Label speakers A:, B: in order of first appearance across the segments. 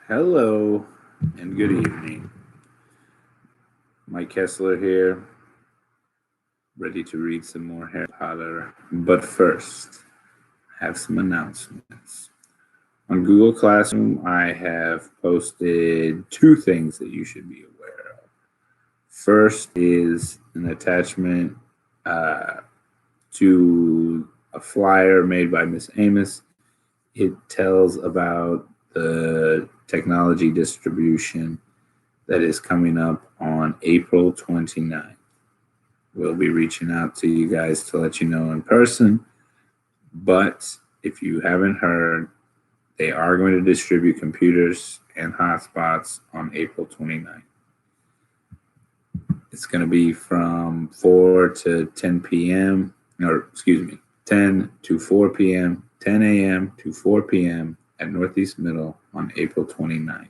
A: Hello and good evening. Mike Kessler here, ready to read some more Harry Potter. But first, I have some announcements. On Google Classroom, I have posted two things that you should be aware of. First is an attachment uh, to a flyer made by Miss Amos. It tells about the technology distribution that is coming up on April 29th. We'll be reaching out to you guys to let you know in person. But if you haven't heard, they are going to distribute computers and hotspots on April 29th. It's going to be from 4 to 10 p.m., or excuse me, 10 to 4 p.m., 10 a.m. to 4 p.m. at Northeast Middle on April 29th.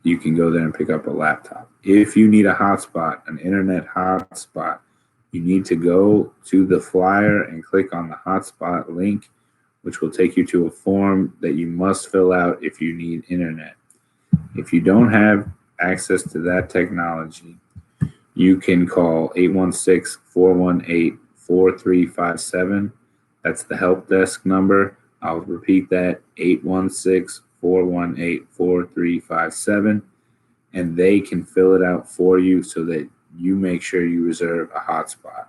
A: You can go there and pick up a laptop. If you need a hotspot, an internet hotspot, you need to go to the flyer and click on the hotspot link, which will take you to a form that you must fill out if you need internet. If you don't have access to that technology, you can call 816-418-4357. That's the help desk number. I'll repeat that, 816-418-4357. And they can fill it out for you so that you make sure you reserve a hotspot.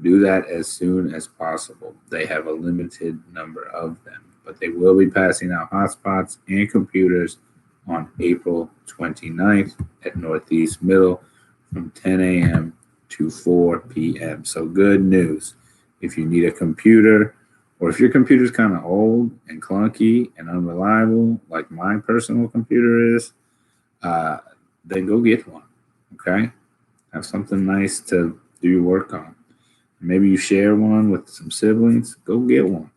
A: Do that as soon as possible. They have a limited number of them, but they will be passing out hotspots and computers on April 29th at Northeast Middle from 10 a.m. to 4 p.m. So good news. If you need a computer, or if your computer's kind of old and clunky and unreliable, like my personal computer is, then go get one. Okay? Have something nice to do your work on. Maybe you share one with some siblings. Go get one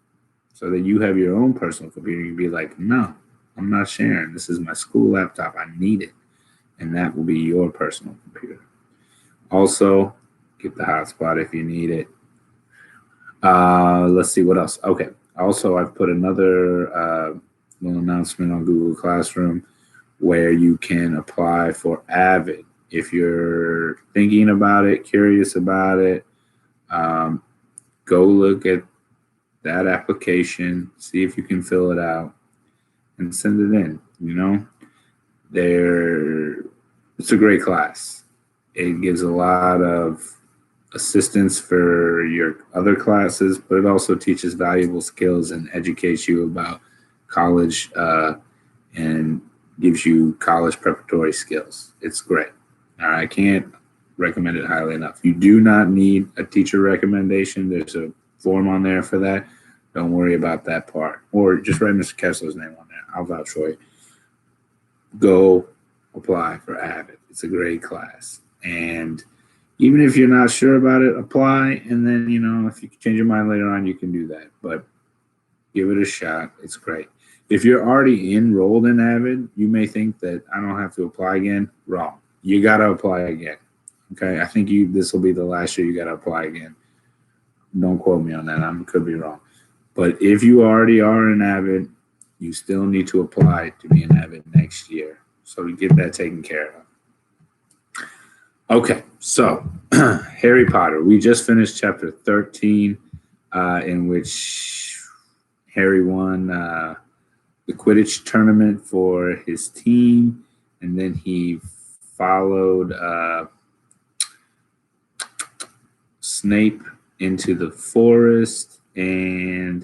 A: so that you have your own personal computer. You can be like, no, I'm not sharing. This is my school laptop. I need it. And that will be your personal computer. Also, get the hotspot if you need it. Let's see what else. Okay. Also, I've put another little announcement on Google Classroom where you can apply for Avid. If you're thinking about it, curious about it, go look at that application, see if you can fill it out, and send it in. It's a great class. It gives a lot of assistance for your other classes, but it also teaches valuable skills and educates you about college and gives you college preparatory skills. It's great. All right, I can't recommend it highly enough. You do not need a teacher recommendation. There's a form on there for that. Don't worry about that part. Or just write Mr. Kessler's name on there. I'll vouch for you. Go apply for Avid. It's a great class. And even if you're not sure about it, apply. And then, if you change your mind later on, you can do that. But give it a shot. It's great. If you're already enrolled in Avid, you may think that I don't have to apply again. Wrong. You got to apply again. Okay. I think this will be the last year you got to apply again. Don't quote me on that. I could be wrong. But if you already are in Avid, you still need to apply to be in Avid next year. So we get that taken care of. Okay, so Harry Potter. We just finished chapter 13, in which Harry won the Quidditch tournament for his team, and then he followed Snape into the forest, and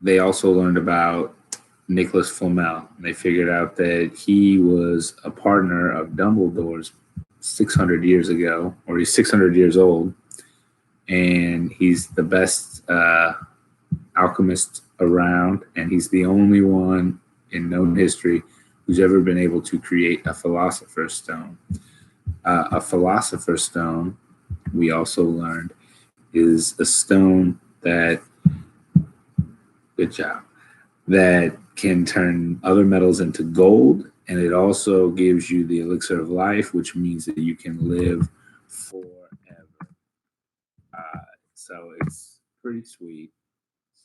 A: they also learned about Nicholas Flamel. They figured out that he was a partner of Dumbledore's 600 years ago, or he's 600 years old, and he's the best alchemist around, and he's the only one in known history who's ever been able to create a Philosopher's Stone. A Philosopher's Stone, we also learned, is a stone that, good job, that can turn other metals into gold, and it also gives you the elixir of life, which means that you can live forever. So it's pretty sweet.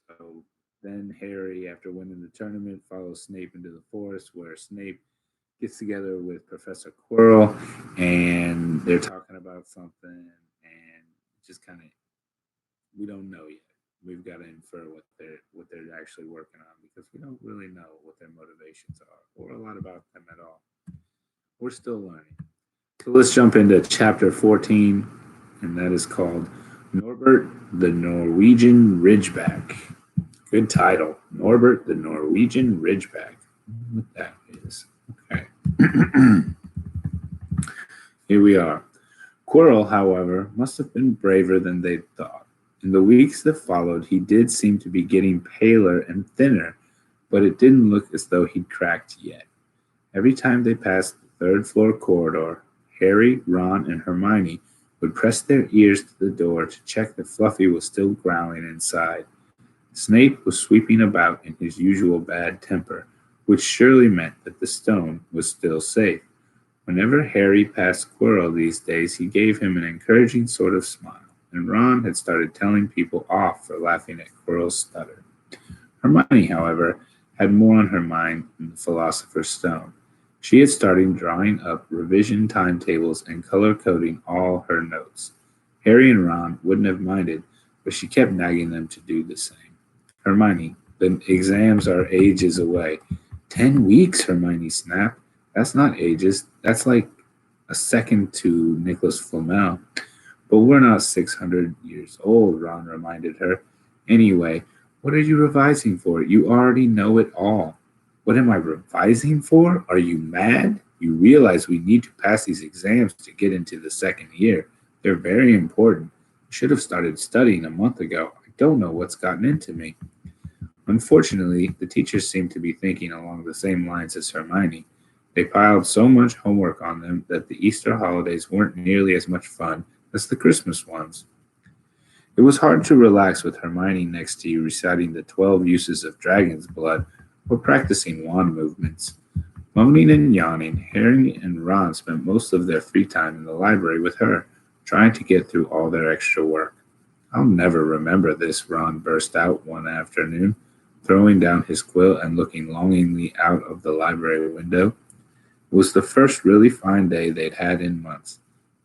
A: So Then Harry, after winning the tournament, follows Snape into the forest where Snape gets together with Professor Quirrell and they're talking about something and just kind of we don't know yet. We've got to infer what they're actually working on because we don't really know what their motivations are or a lot about them at all. We're still learning. So let's jump into chapter 14, and that is called Norbert the Norwegian Ridgeback. Good title, Norbert the Norwegian Ridgeback. I don't know what that is. Okay. Here we are. Quirrell, however, must have been braver than they'd thought. In the weeks that followed, he did seem to be getting paler and thinner, but it didn't look as though he'd cracked yet. Every time they passed the third floor corridor, Harry, Ron, and Hermione would press their ears to the door to check that Fluffy was still growling inside. Snape was sweeping about in his usual bad temper, which surely meant that the stone was still safe. Whenever Harry passed Quirrell these days, he gave him an encouraging sort of smile, and Ron had started telling people off for laughing at Quirrell's stutter. Hermione, however, had more on her mind than the Philosopher's Stone. She had started drawing up revision timetables and color coding all her notes. Harry and Ron wouldn't have minded, but she kept nagging them to do the same. Hermione, the exams are ages away. 10 weeks, Hermione snapped. That's not ages. That's like a second to Nicholas Flamel. But we're not 600 years old, Ron reminded her. Anyway, what are you revising for? You already know it all. What am I revising for? Are you mad? You realize we need to pass these exams to get into the second year. They're very important. I should have started studying a month ago. I don't know what's gotten into me. Unfortunately, the teachers seemed to be thinking along the same lines as Hermione. They piled so much homework on them that the Easter holidays weren't nearly as much fun as the Christmas ones. It was hard to relax with Hermione next to you reciting the 12 uses of dragon's blood or practicing wand movements. Moaning and yawning, Harry and Ron spent most of their free time in the library with her, trying to get through all their extra work. I'll never remember this, Ron burst out one afternoon, throwing down his quill and looking longingly out of the library window. It was the first really fine day they'd had in months.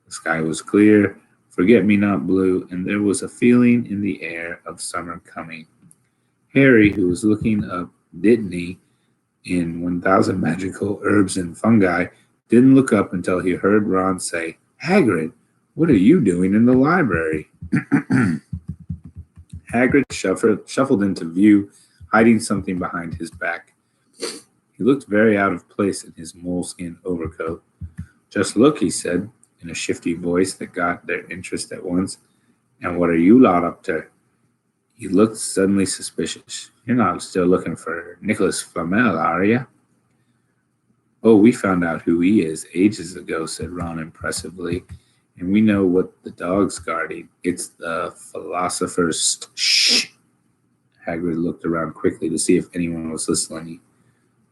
A: The sky was clear, forget me not blue, and there was a feeling in the air of summer coming. Harry, who was looking up Dittany in 1000 Magical Herbs and Fungi, didn't look up until he heard Ron say, Hagrid, what are you doing in the library? Hagrid shuffled into view, hiding something behind his back. He looked very out of place in his moleskin overcoat. Just look, he said, in a shifty voice that got their interest at once. And what are you lot up to? He looked suddenly suspicious. You're not still looking for Nicholas Flamel, are you? Oh, we found out who he is ages ago, said Ron impressively. And we know what the dog's guarding. It's the philosopher's... Shh! Hagrid looked around quickly to see if anyone was listening.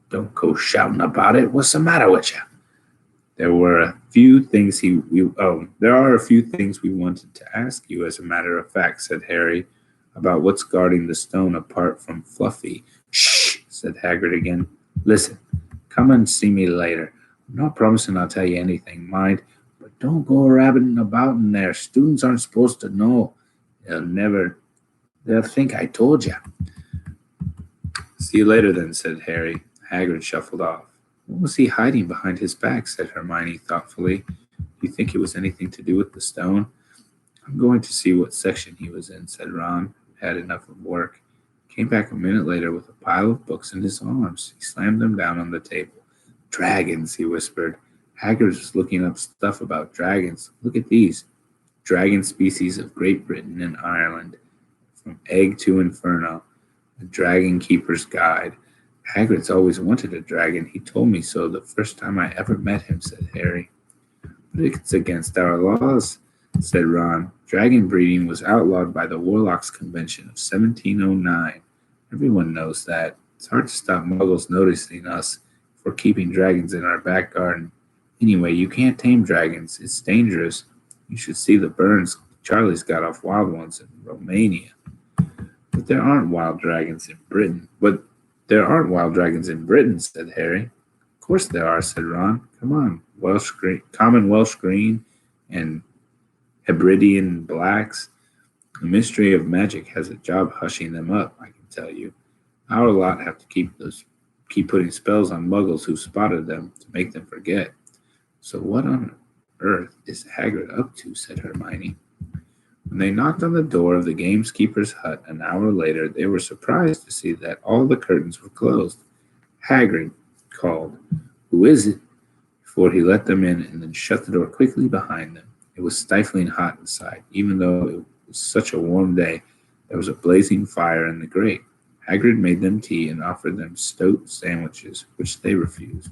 A: Don't go shouting about it. What's the matter with you? There are a few things we wanted to ask you, as a matter of fact, said Harry, about what's guarding the stone apart from Fluffy. Shh, said Hagrid again. Listen, come and see me later. I'm not promising I'll tell you anything, mind, but don't go rabbiting about in there. Students aren't supposed to know. They'll think I told you. See you later then, said Harry. Hagrid shuffled off. What was he hiding behind his back? Said Hermione thoughtfully. Do you think it was anything to do with the stone? I'm going to see what section he was in, said Ron, who had enough of work. He came back a minute later with a pile of books in his arms. He slammed them down on the table. Dragons, he whispered. Hagrid was looking up stuff about dragons. Look at these. Dragon species of Great Britain and Ireland. From Egg to Inferno. The Dragon Keeper's Guide. Hagrid's always wanted a dragon. He told me so the first time I ever met him, said Harry. But it's against our laws, said Ron. Dragon breeding was outlawed by the Warlocks Convention of 1709. Everyone knows that. It's hard to stop muggles noticing us if we're keeping dragons in our back garden. Anyway, you can't tame dragons. It's dangerous. You should see the burns Charlie's got off wild ones in Romania. But there aren't wild dragons in Britain. But there aren't wild dragons in Britain, said Harry. Of course there are, said Ron. Come on, common Welsh green and Hebridean blacks. The mystery of magic has a job hushing them up, I can tell you. Our lot have to keep putting spells on muggles who spotted them to make them forget. So what on earth is Hagrid up to? Said Hermione. When they knocked on the door of the gamekeeper's hut an hour later, they were surprised to see that all the curtains were closed. Hagrid called, "Who is it?" before he let them in and then shut the door quickly behind them. It was stifling hot inside. Even though it was such a warm day, there was a blazing fire in the grate. Hagrid made them tea and offered them stout sandwiches, which they refused.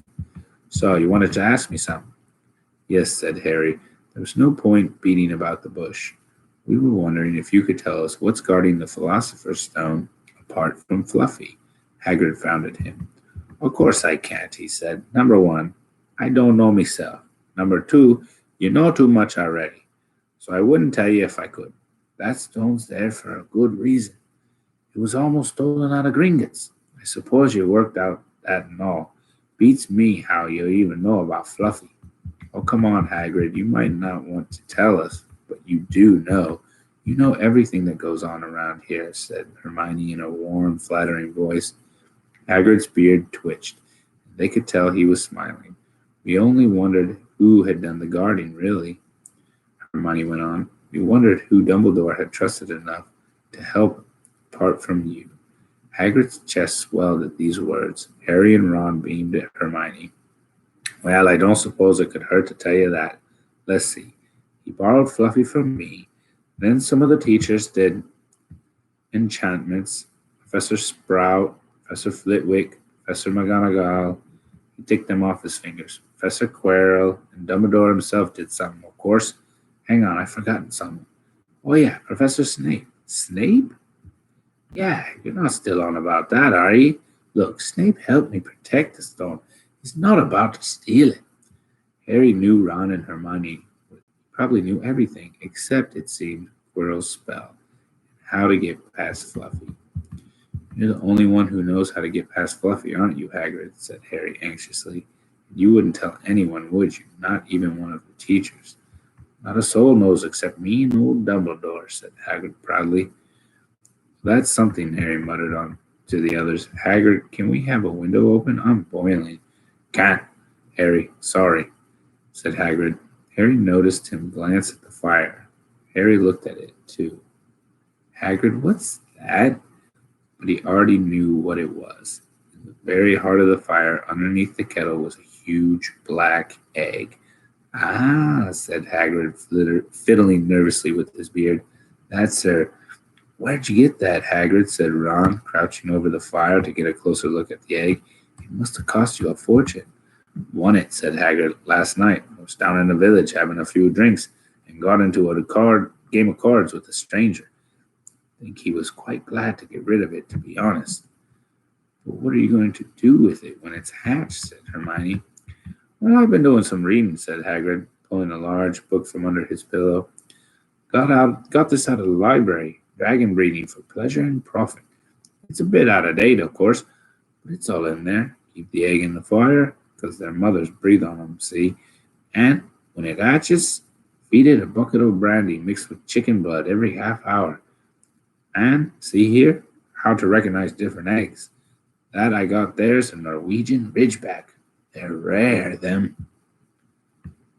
A: "So, you wanted to ask me something?" "Yes," said Harry. There was no point beating about the bush. "We were wondering if you could tell us what's guarding the Philosopher's Stone apart from Fluffy." Hagrid frowned at him. "Of course I can't," he said. "Number one, I don't know myself. Number two, you know too much already. So I wouldn't tell you if I could. That stone's there for a good reason. It was almost stolen out of Gringotts. I suppose you worked out that and all. Beats me how you even know about Fluffy." "Oh, come on, Hagrid. You might not want to tell us, but you do know. You know everything that goes on around here," said Hermione in a warm, flattering voice. Hagrid's beard twitched. They could tell he was smiling. "We only wondered who had done the guarding, really," Hermione went on. "We wondered who Dumbledore had trusted enough to help apart from you." Hagrid's chest swelled at these words. Harry and Ron beamed at Hermione. "Well, I don't suppose it could hurt to tell you that. Let's see. He borrowed Fluffy from me. Then some of the teachers did enchantments. Professor Sprout, Professor Flitwick, Professor McGonagall. He ticked them off his fingers. Professor Quirrell and Dumbledore himself did something, of course. Hang on, I've forgotten something. Oh yeah, Professor Snape." "Snape?" "Yeah, you're not still on about that, are you? Look, Snape helped me protect the stone. He's not about to steal it." Harry knew Ron and Hermione probably knew everything, except, it seemed, Quirrell's spell, how to get past Fluffy. "You're the only one who knows how to get past Fluffy, aren't you, Hagrid?" said Harry anxiously. "You wouldn't tell anyone, would you? Not even one of the teachers." "Not a soul knows except me and old Dumbledore," said Hagrid proudly. "That's something," Harry muttered on to the others. "Hagrid, can we have a window open? I'm boiling." "Can't, Harry. Sorry," said Hagrid. Harry noticed him glance at the fire. Harry looked at it, too. "Hagrid, what's that?" But he already knew what it was. In the very heart of the fire, underneath the kettle, was a huge black egg. "Ah," said Hagrid, fiddling nervously with his beard. "That's her." "Where'd you get that, Hagrid?" said Ron, crouching over the fire to get a closer look at the egg. "It must have cost you a fortune." "Won it," said Hagrid, "last night. I was down in the village having a few drinks and got into a game of cards with a stranger. I think he was quite glad to get rid of it, to be honest." "But what are you going to do with it when it's hatched?" said Hermione. "Well, I've been doing some reading," said Hagrid, pulling a large book from under his pillow. Got this out of the library. Dragon breeding for pleasure and profit. It's a bit out of date, of course, but it's all in there. Keep the egg in the fire, because their mothers breathe on them, see? And when it hatches, feed it a bucket of brandy mixed with chicken blood every half hour. And, see here, how to recognize different eggs. That I got there's a Norwegian Ridgeback. They're rare, them."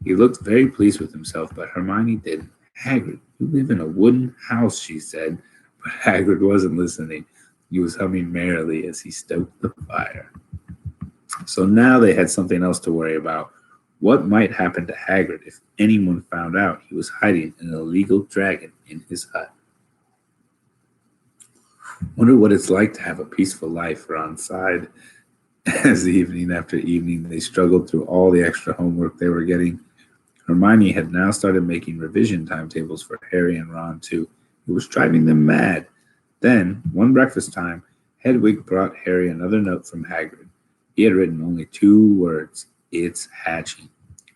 A: He looked very pleased with himself, but Hermione didn't. "Hagrid, you live in a wooden house," she said. But Hagrid wasn't listening. He was humming merrily as he stoked the fire. So now they had something else to worry about. What might happen to Hagrid if anyone found out he was hiding an illegal dragon in his hut? "Wonder what it's like to have a peaceful life," Ron sighed. As evening after evening they struggled through all the extra homework they were getting. Hermione had now started making revision timetables for Harry and Ron, too. It was driving them mad. Then, one breakfast time, Hedwig brought Harry another note from Hagrid. He had written only 2 words, "It's hatching."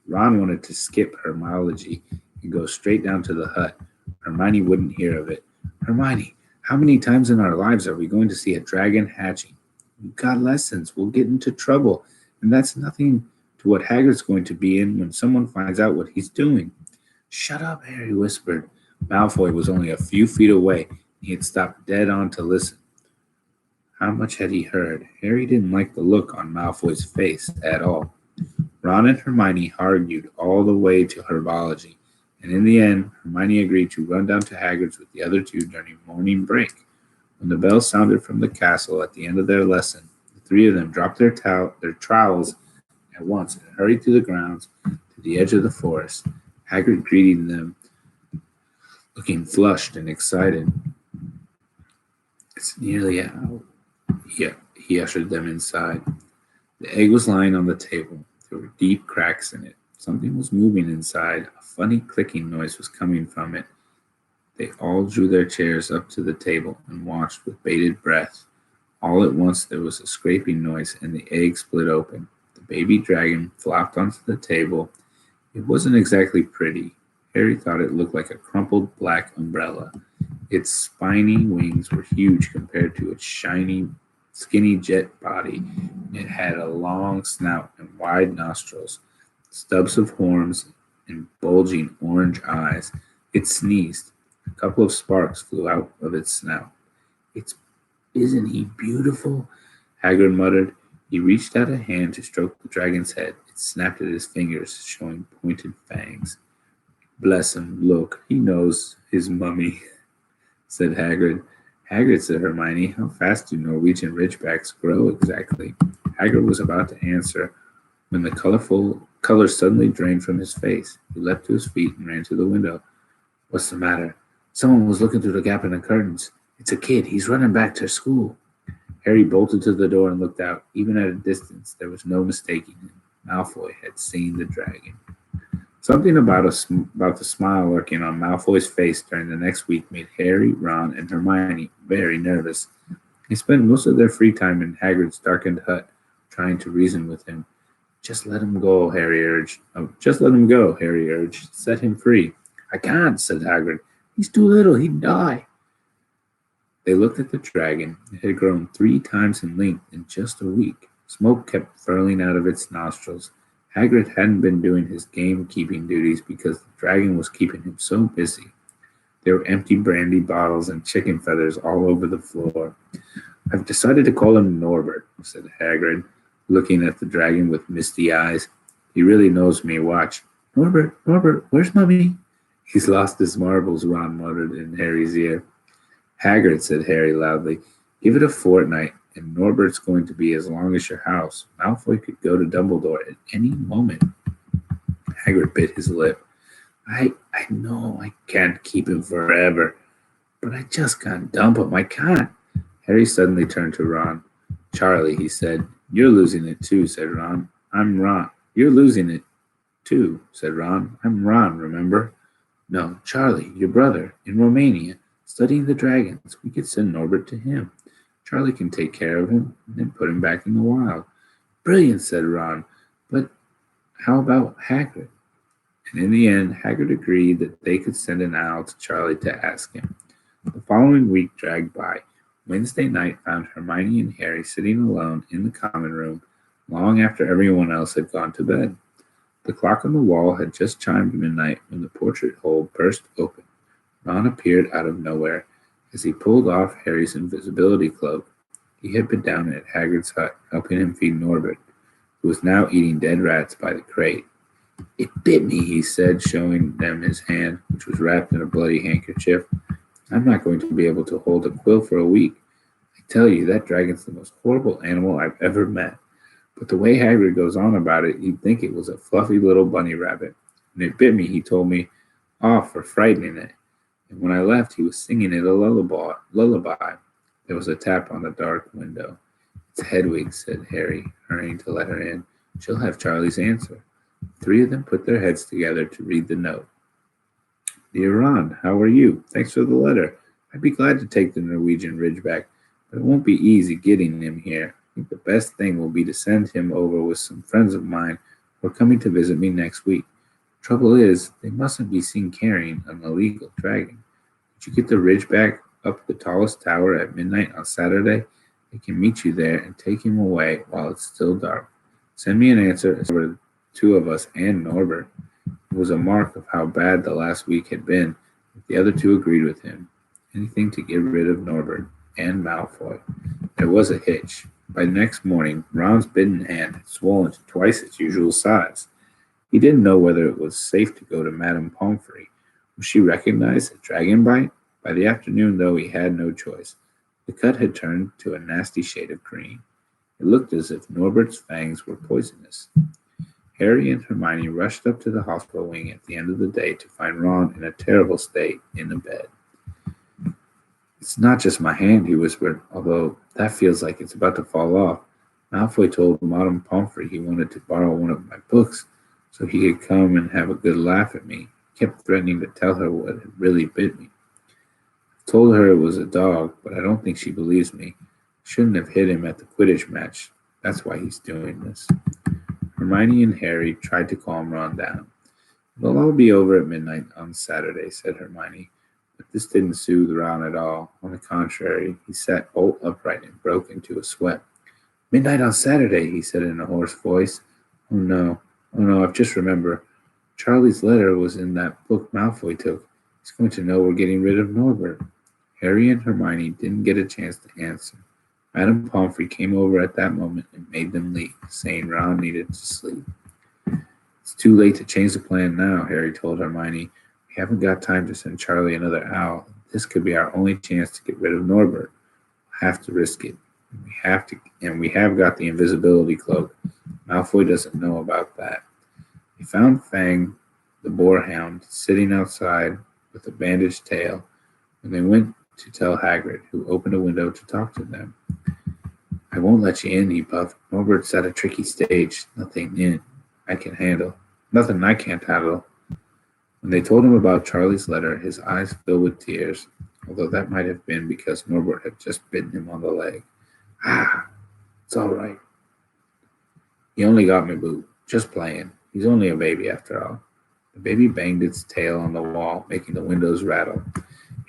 A: Ron wanted to skip hermology and go straight down to the hut. Hermione wouldn't hear of it. "Hermione, How many times in our lives are we going to see a dragon hatching? We've got lessons. We'll get into trouble. And that's nothing to what Hagrid's going to be in when someone finds out what he's doing. Shut up, Harry whispered. Malfoy was only a few feet away. He had stopped dead on to listen. How much had he heard? Harry didn't like the look on Malfoy's face at all. Ron and Hermione argued all the way to herbology, and in the end, Hermione agreed to run down to Hagrid's with the other two during morning break. When the bell sounded from the castle at the end of their lesson, the three of them dropped their trowels at once and hurried through the grounds to the edge of the forest. Hagrid greeted them, looking flushed and excited. It's nearly out. He ushered them inside. The egg was lying on the table. There were deep cracks in it. Something was moving inside. A funny clicking noise was coming from it. They all drew their chairs up to the table and watched with bated breath. All at once there was a scraping noise and the egg split open. The baby dragon flopped onto the table. It wasn't exactly pretty. Harry thought it looked like a crumpled black umbrella. Its spiny wings were huge compared to its shiny, skinny jet body. It had a long snout and wide nostrils, stubs of horns, and bulging orange eyes. It sneezed. A couple of sparks flew out of its snout. Isn't he beautiful? Hagrid muttered. He reached out a hand to stroke the dragon's head. It snapped at his fingers, showing pointed fangs. Bless him, look, he knows his mummy, said Hagrid. Hagrid, said Hermione, how fast do Norwegian ridgebacks grow exactly? Hagrid was about to answer when the color suddenly drained from his face. He leapt to his feet and ran to the window. What's the matter? Someone was looking through the gap in the curtains. It's a kid. He's running back to school. Harry bolted to the door and looked out. Even at a distance, there was no mistaking him. Malfoy had seen the dragon. Something about the smile lurking on Malfoy's face during the next week made Harry, Ron, and Hermione very nervous. They spent most of their free time in Hagrid's darkened hut, trying to reason with him. Just let him go, Harry urged. Just let him go, Harry urged. Set him free. I can't, said Hagrid. He's too little. He'd die. They looked at the dragon. It had grown 3 times in length in just a week. Smoke kept furling out of its nostrils. Hagrid hadn't been doing his game-keeping duties because the dragon was keeping him so busy. There were empty brandy bottles and chicken feathers all over the floor. I've decided to call him Norbert, said Hagrid, looking at the dragon with misty eyes. He really knows me, watch. Norbert, where's Mummy? He's lost his marbles, Ron muttered in Harry's ear. Hagrid, said Harry loudly, give it a fortnight, and Norbert's going to be as long as your house. Malfoy could go to Dumbledore at any moment. Hagrid bit his lip. I know I can't keep him forever, but I just can't dump him. I can't. Harry suddenly turned to Ron. Charlie, he said. You're losing it too, said Ron. I'm Ron. You're losing it too, said Ron. I'm Ron, remember? No, Charlie, your brother, in Romania, studying the dragons. We could send Norbert to him. Charlie can take care of him and then put him back in the wild. Brilliant, said Ron. But how about Hagrid? And in the end, Hagrid agreed that they could send an owl to Charlie to ask him. The following week dragged by. Wednesday night found Hermione and Harry sitting alone in the common room long after everyone else had gone to bed. The clock on the wall had just chimed midnight when the portrait hole burst open. Ron appeared out of nowhere as he pulled off Harry's invisibility cloak. He had been down at Hagrid's hut, helping him feed Norbert, who was now eating dead rats by the crate. It bit me, he said, showing them his hand, which was wrapped in a bloody handkerchief. I'm not going to be able to hold a quill for a week. I tell you, that dragon's the most horrible animal I've ever met. But the way Hagrid goes on about it, you'd think it was a fluffy little bunny rabbit. When it bit me, he told me off for frightening it. And when I left, he was singing it a lullaby. There was a tap on the dark window. It's Hedwig, said Harry, hurrying to let her in. She'll have Charlie's answer. The 3 of them put their heads together to read the note. Dear Ron, how are you? Thanks for the letter. I'd be glad to take the Norwegian Ridgeback, but it won't be easy getting him here. I think the best thing will be to send him over with some friends of mine who are coming to visit me next week. Trouble is, they mustn't be seen carrying an illegal dragon. Could you get the Ridgeback up the tallest tower at midnight on Saturday, I can meet you there and take him away while it's still dark. Send me an answer as for the two of us and Norbert. It was a mark of how bad the last week had been that the other two agreed with him. Anything to get rid of Norbert and Malfoy. There was a hitch. By the next morning, Ron's bitten hand had swollen to twice its usual size. He didn't know whether it was safe to go to Madame Pomfrey. Would she recognize a dragon bite? By the afternoon, though, he had no choice. The cut had turned to a nasty shade of green. It looked as if Norbert's fangs were poisonous. Harry and Hermione rushed up to the hospital wing at the end of the day to find Ron in a terrible state in a bed. It's not just my hand, he whispered, although that feels like it's about to fall off. Malfoy told Madame Pomfrey he wanted to borrow one of my books so he could come and have a good laugh at me. He kept threatening to tell her what had really bit me. I told her it was a dog, but I don't think she believes me. I shouldn't have hit him at the Quidditch match. That's why he's doing this. Hermione and Harry tried to calm Ron down. It'll all be over at midnight on Saturday, said Hermione. But this didn't soothe Ron at all. On the contrary, he sat bolt upright and broke into a sweat. Midnight on Saturday, he said in a hoarse voice. Oh no, I've just remembered. Charlie's letter was in that book Malfoy took. He's going to know we're getting rid of Norbert. Harry and Hermione didn't get a chance to answer. Madame Pomfrey came over at that moment and made them leave, saying Ron needed to sleep. It's too late to change the plan now, Harry told Hermione. We haven't got time to send Charlie another owl. This could be our only chance to get rid of Norbert. We'll have to risk it. We have got the invisibility cloak. Malfoy doesn't know about that. They found Fang, the boarhound, sitting outside with a bandaged tail when they went to tell Hagrid, who opened a window to talk to them. I won't let you in, he puffed. Norbert's at a tricky stage. Nothing I can't handle. When they told him about Charlie's letter, his eyes filled with tears, although that might have been because Norbert had just bitten him on the leg. It's all right. He only got me, Boo. Just playing. He's only a baby after all. The baby banged its tail on the wall, making the windows rattle.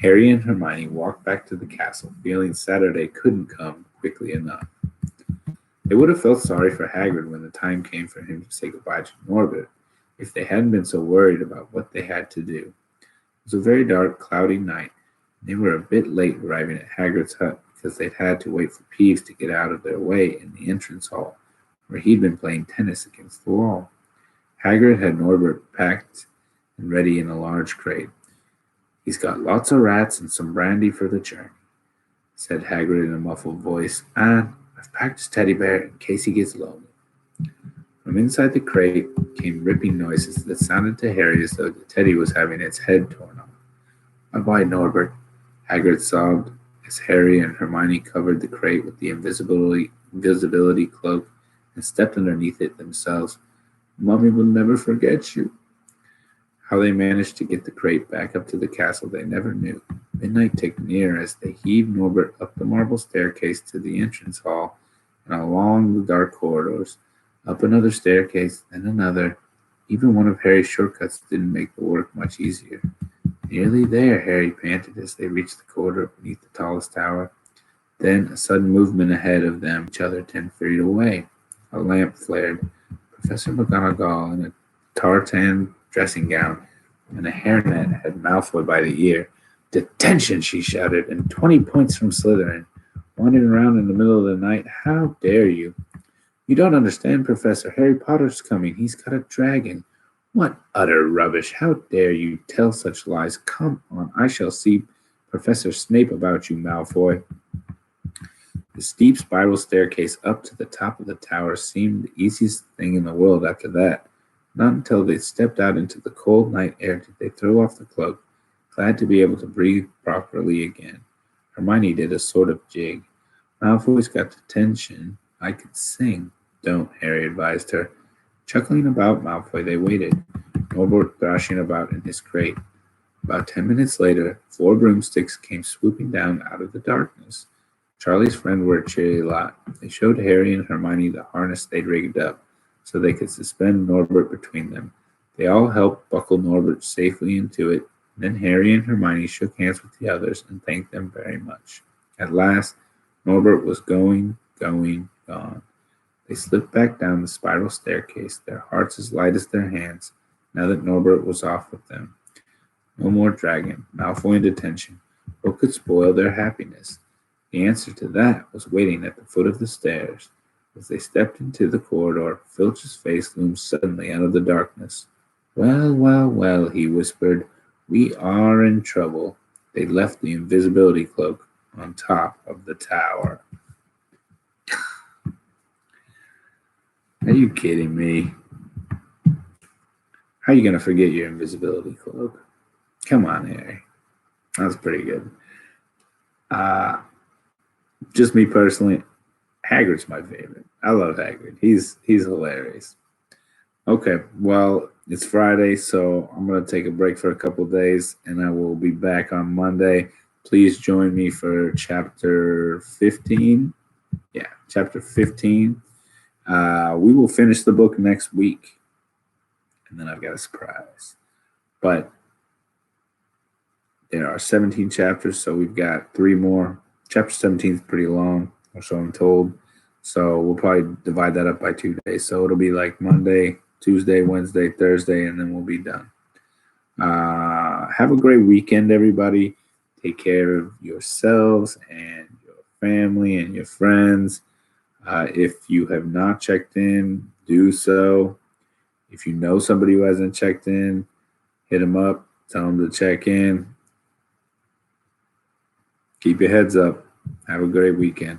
A: Harry and Hermione walked back to the castle, feeling Saturday couldn't come quickly enough. They would have felt sorry for Hagrid when the time came for him to say goodbye to Norbert, if they hadn't been so worried about what they had to do. It was a very dark, cloudy night, and they were a bit late arriving at Hagrid's hut because they'd had to wait for Peeves to get out of their way in the entrance hall, where he'd been playing tennis against the wall. Hagrid had Norbert packed and ready in a large crate. He's got lots of rats and some brandy for the journey, said Hagrid in a muffled voice, and I've packed his teddy bear in case he gets lonely. From inside the crate came ripping noises that sounded to Harry as though the teddy was having its head torn off. Bye-bye, Norbert, Hagrid sobbed as Harry and Hermione covered the crate with the invisibility cloak and stepped underneath it themselves. Mummy will never forget you. How they managed to get the crate back up to the castle they never knew. Midnight ticked near as they heaved Norbert up the marble staircase to the entrance hall and along the dark corridors, up another staircase, then another. Even one of Harry's shortcuts didn't make the work much easier. Nearly there, Harry panted as they reached the corridor beneath the tallest tower. Then a sudden movement ahead of them, each other 10 feet away. A lamp flared. Professor McGonagall in a tartan dressing gown and a hairnet had Malfoy by the ear. Detention, she shouted, and 20 points from Slytherin. Wandering around in the middle of the night, how dare you? You don't understand, Professor. Harry Potter's coming. He's got a dragon. What utter rubbish. How dare you tell such lies? Come on, I shall see Professor Snape about you, Malfoy. The steep spiral staircase up to the top of the tower seemed the easiest thing in the world after that. Not until they stepped out into the cold night air did they throw off the cloak, glad to be able to breathe properly again. Hermione did a sort of jig. Malfoy's got detention. I could sing. Don't, Harry advised her. Chuckling about Malfoy, they waited, Norbert thrashing about in his crate. About 10 minutes later, 4 broomsticks came swooping down out of the darkness. Charlie's friends were a cheery lot. They showed Harry and Hermione the harness they'd rigged up, so they could suspend Norbert between them. They all helped buckle Norbert safely into it, Then Harry and Hermione shook hands with the others and thanked them very much. At last, Norbert was gone. They slipped back down the spiral staircase, their hearts as light as their hands, now that Norbert was off with them. No more dragon, Malfoy in detention. What could spoil their happiness? The answer to that was waiting at the foot of the stairs. As they stepped into the corridor, Filch's face loomed suddenly out of the darkness. Well, well, well, he whispered. We are in trouble. They left the invisibility cloak on top of the tower. Are you kidding me? How are you going to forget your invisibility cloak? Come on, Harry. That's pretty good. Just me personally, Hagrid's my favorite. I love Hagrid. He's hilarious. Okay, well, it's Friday, so I'm going to take a break for a couple days, and I will be back on Monday. Please join me for chapter 15. Yeah, chapter 15. We will finish the book next week, and then I've got a surprise. But there are 17 chapters, so we've got 3 more. Chapter 17 is pretty long, or so I'm told. So we'll probably divide that up by 2 days. So it'll be like Monday, Tuesday, Wednesday, Thursday, and then we'll be done. Have a great weekend, everybody. Take care of yourselves and your family and your friends. If you have not checked in, do so. If you know somebody who hasn't checked in, hit them up, tell them to check in. Keep your heads up. Have a great weekend.